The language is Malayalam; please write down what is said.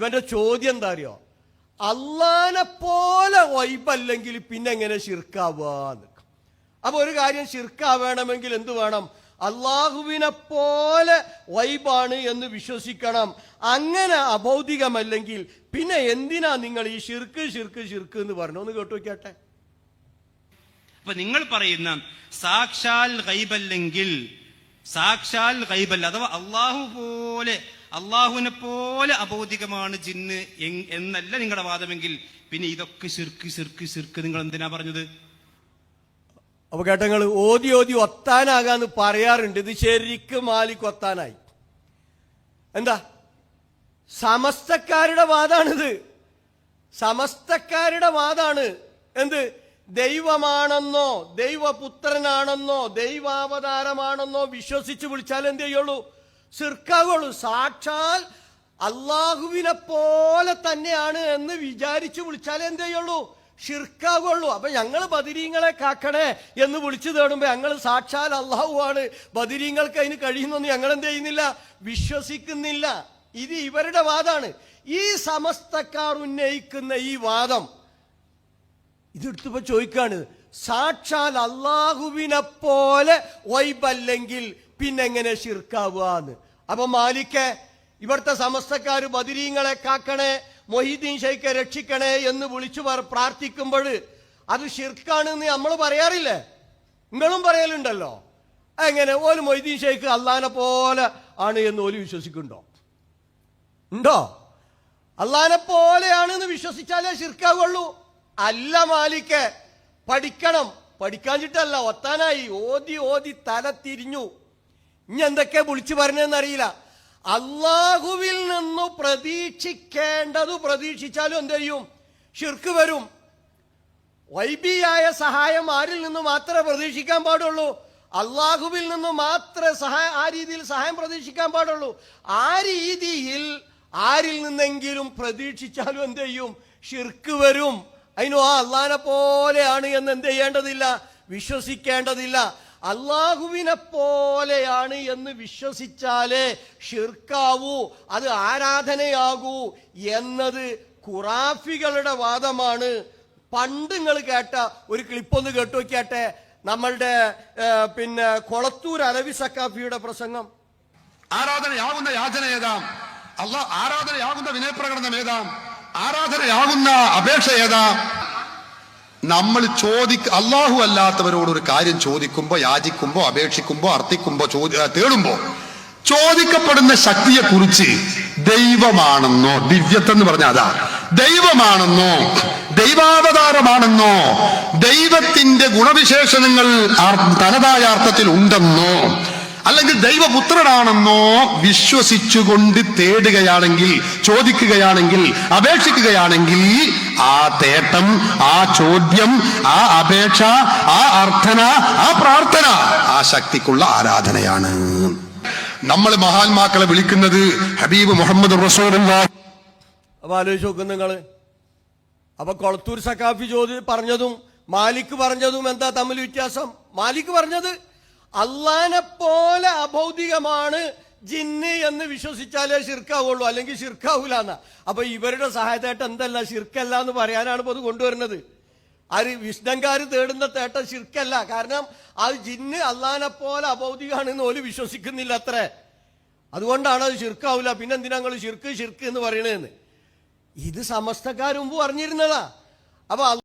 ഇവന്റെ ചോദ്യം എന്താ അറിയോ? അള്ളാനെ പോലെ വൈബല്ലെങ്കിൽ പിന്നെ എങ്ങനെ ശിർക്കാവാന്ന്. അപ്പൊ ഒരു കാര്യം ശിർക്കാവേണമെങ്കിൽ എന്ത് വേണം? അള്ളാഹുവിനെ പോലെ വൈബാണ് എന്ന് വിശ്വസിക്കണം. അങ്ങനെ അഭൗതികമല്ലെങ്കിൽ പിന്നെ എന്തിനാ നിങ്ങൾ ഈ ശിർക്ക് ശിർക്ക് ശിർക്ക് എന്ന് പറഞ്ഞു? ഒന്ന് കേട്ടു നോക്കിയാട്ടെ. അപ്പൊ നിങ്ങൾ പറയുന്ന സാക്ഷാൽ ഗൈബല്ലെങ്കിൽ, സാക്ഷാൽ ഗൈബല്ല അഥവാ അള്ളാഹുവിനെ പോലെ അഭൗതികമാണ് ജിന്ന് എന്നല്ല നിങ്ങളുടെ വാദമെങ്കിൽ പിന്നെ ഇതൊക്കെ ശിർക്ക് ശിർക്ക് ശിർക്ക് നിങ്ങൾ എന്തിനാ പറഞ്ഞത്? അപ്പൊ കേട്ടങ്ങൾ ഓതി ഓതി ഒത്താനാകാന്ന് പറയാറുണ്ട്. ഇത് ശരിക്കും മാലിക് ഒത്താനായി. എന്താ? സമസ്തക്കാരുടെ വാദാണിത്. സമസ്തക്കാരുടെ വാദാണ്. എന്ത്? ദൈവമാണെന്നോ ദൈവപുത്രനാണെന്നോ ദൈവാവതാരമാണെന്നോ വിശ്വസിച്ച് വിളിച്ചാൽ എന്ത് ചെയ്യുള്ളൂ? ശിർക്കാവുള്ളൂ. സാക്ഷാൽ അള്ളാഹുവിനെ പോലെ തന്നെയാണ് എന്ന് വിചാരിച്ചു വിളിച്ചാൽ എന്ത് ചെയ്യുള്ളൂ? ഷിർക്കാവുള്ളൂ. അപ്പൊ ഞങ്ങൾ ബദരീങ്ങളെ കാക്കണേ എന്ന് വിളിച്ചു തേടുമ്പോ ഞങ്ങൾ സാക്ഷാൽ അള്ളാഹുവാണ്, ബദരീങ്ങൾക്ക് അതിന് കഴിയുന്നൊന്നും ഞങ്ങൾ എന്ത് ചെയ്യുന്നില്ല? വിശ്വസിക്കുന്നില്ല. ഇത് ഇവരുടെ വാദാണ്. ഈ സമസ്തക്കാർ ഉന്നയിക്കുന്ന ഈ വാദം ഇതെടുത്തപ്പോ ചോദിക്കാണ്, സാക്ഷാൽ അള്ളാഹുവിനെ പോലെ വൈബല്ലെങ്കിൽ പിന്നെങ്ങനെ ഷിർക്കാവുകയെന്ന്. അപ്പൊ മാലിക്ക് ഇവിടുത്തെ സമസ്തക്കാർ ബദരീങ്ങളെ കാക്കണേ, മൊഹീദ്ദീൻ ഷെയ്ഖെ രക്ഷിക്കണേ എന്ന് വിളിച്ചു പ്രാർത്ഥിക്കുമ്പോൾ അത് ഷിർക്കാണെന്ന് നമ്മൾ പറയാറില്ലേ? നിങ്ങളും പറയലുണ്ടല്ലോ. എങ്ങനെ ഓല് മൊഹീദ്ദീൻ ഷെയ്ഖ് അള്ളാഹിനെ പോലെ ആണ് എന്ന് ഓല് വിശ്വസിക്കുന്നുണ്ടോ? ഉണ്ടോ? അള്ളാഹിനെ പോലെയാണ് എന്ന് വിശ്വസിച്ചാലേ ഷിർക്കാവുള്ളൂ. അല്ല മാലിക്ക്, പഠിക്കണം. പഠിക്കാഞ്ഞിട്ടല്ല, ഒത്താനായി. ഓതി ഓതി തല തിരിഞ്ഞു. ഇനി എന്തൊക്കെ വിളിച്ചു പറഞ്ഞെന്നറിയില്ല. അള്ളാഹുവിൽ നിന്നു പ്രതീക്ഷിക്കേണ്ടത് പ്രതീക്ഷിച്ചാലും എന്ത് ചെയ്യും? ഷിർക്ക് വരും. വൈബിയായ സഹായം ആരിൽ നിന്ന് മാത്രമേ പ്രതീക്ഷിക്കാൻ പാടുള്ളൂ? അള്ളാഹുവിൽ നിന്ന് മാത്രമേ ആ രീതിയിൽ സഹായം പ്രതീക്ഷിക്കാൻ പാടുള്ളൂ. ആ രീതിയിൽ ആരിൽ നിന്നെങ്കിലും പ്രതീക്ഷിച്ചാലും എന്ത് ചെയ്യും? ഷിർക്ക് വരും. അതിനു ആ അള്ളാഹിനെ പോലെയാണ് എന്ന് എന്ത് ചെയ്യേണ്ടതില്ല? വിശ്വസിക്കേണ്ടതില്ല. അള്ളാഹുവിനെ പോലെയാണ് എന്ന് വിശ്വസിച്ചാലേ ഷിർക്കാവൂ, അത് ആരാധനയാകൂ എന്നത് ഖുറാഫികളുടെ വാദമാണ്. പണ്ട് നിങ്ങൾ കേട്ട ഒരു ക്ലിപ്പൊന്ന് കേട്ടു നോക്കിയാട്ടെ. നമ്മളുടെ കൊളത്തൂർ അലവി സക്കാഫിയുടെ പ്രസംഗം. ആരാധനയാകുന്ന യാചന ഏതാം? ആരാധനയാകുന്ന വിനയപ്രകടനം ഏതാം? ആരാധനയാകുന്ന അപേക്ഷ ഏതാ? നമ്മൾ അള്ളാഹു അല്ലാത്തവരോട് ഒരു കാര്യം ചോദിക്കുമ്പോ, യാചിക്കുമ്പോ, അപേക്ഷിക്കുമ്പോ, അർത്ഥിക്കുമ്പോ, തേടുമ്പോ ചോദിക്കപ്പെടുന്ന ശക്തിയെ കുറിച്ച് ദൈവമാണെന്നോ, ദിവ്യത്വം എന്ന് പറഞ്ഞാൽ അതാ, ദൈവമാണെന്നോ ദൈവാവതാരമാണെന്നോ ദൈവത്തിന്റെ ഗുണവിശേഷണങ്ങൾ തനതായ അർത്ഥത്തിൽ ഉണ്ടെന്നോ അല്ലെങ്കിൽ ദൈവപുത്രനാണെന്നോ വിശ്വസിച്ചുകൊണ്ട് തേടുകയാണെങ്കിൽ, ചോദിക്കുകയാണെങ്കിൽ, അപേക്ഷിക്കുകയാണെങ്കിൽ ആ തേട്ടം, ആ ചോദ്യം, ആ അപേക്ഷ, ആ അർത്ഥന, ആ പ്രാർത്ഥന ആ ശക്തിക്കുള്ള ആരാധനയാണ്. നമ്മൾ മഹാത്മാക്കളെ വിളിക്കുന്നത് ഹബീബ് മുഹമ്മദ് റസൂലുള്ളാഹി. അപ്പൊ ആലോചിച്ച് നോക്കും നിങ്ങള്. അപ്പൊ കൊളത്തൂർ സക്കാഫി പറഞ്ഞതും മാലിക് പറഞ്ഞതും എന്താ തമ്മിൽ വ്യത്യാസം? മാലിക് പറഞ്ഞത് അള്ളാനെ പോലെ അഭൗതികമാണ് ജിന്ന് എന്ന് വിശ്വസിച്ചാലേ ഷിർക്കാവുള്ളൂ, അല്ലെങ്കിൽ ഷിർക്കാവൂല എന്നാ. അപ്പൊ ഇവരുടെ സഹായത്തായിട്ട് എന്തല്ല ഷിർക്കല്ല എന്ന് പറയാനാണ് ഇപ്പൊ അത് കൊണ്ടുവരുന്നത്. ആര് വിഷ്ണങ്കാർ തേടുന്ന തേട്ടം ഷിർക്കല്ല. കാരണം അത് ജിന്ന് അള്ളാനെ പോലെ അഭൗതികമാണെന്ന് ഓല് വിശ്വസിക്കുന്നില്ല അത്രേ. അതുകൊണ്ടാണ് അത് ഷിർക്കാവൂല. പിന്നെ എന്തിനാ നിങ്ങൾ ഷിർക്ക് ഷിർക്ക് എന്ന് പറയണതെന്ന്? ഇത് സമസ്തക്കാർ മുമ്പ് പറഞ്ഞിരുന്നതാ. അപ്പൊ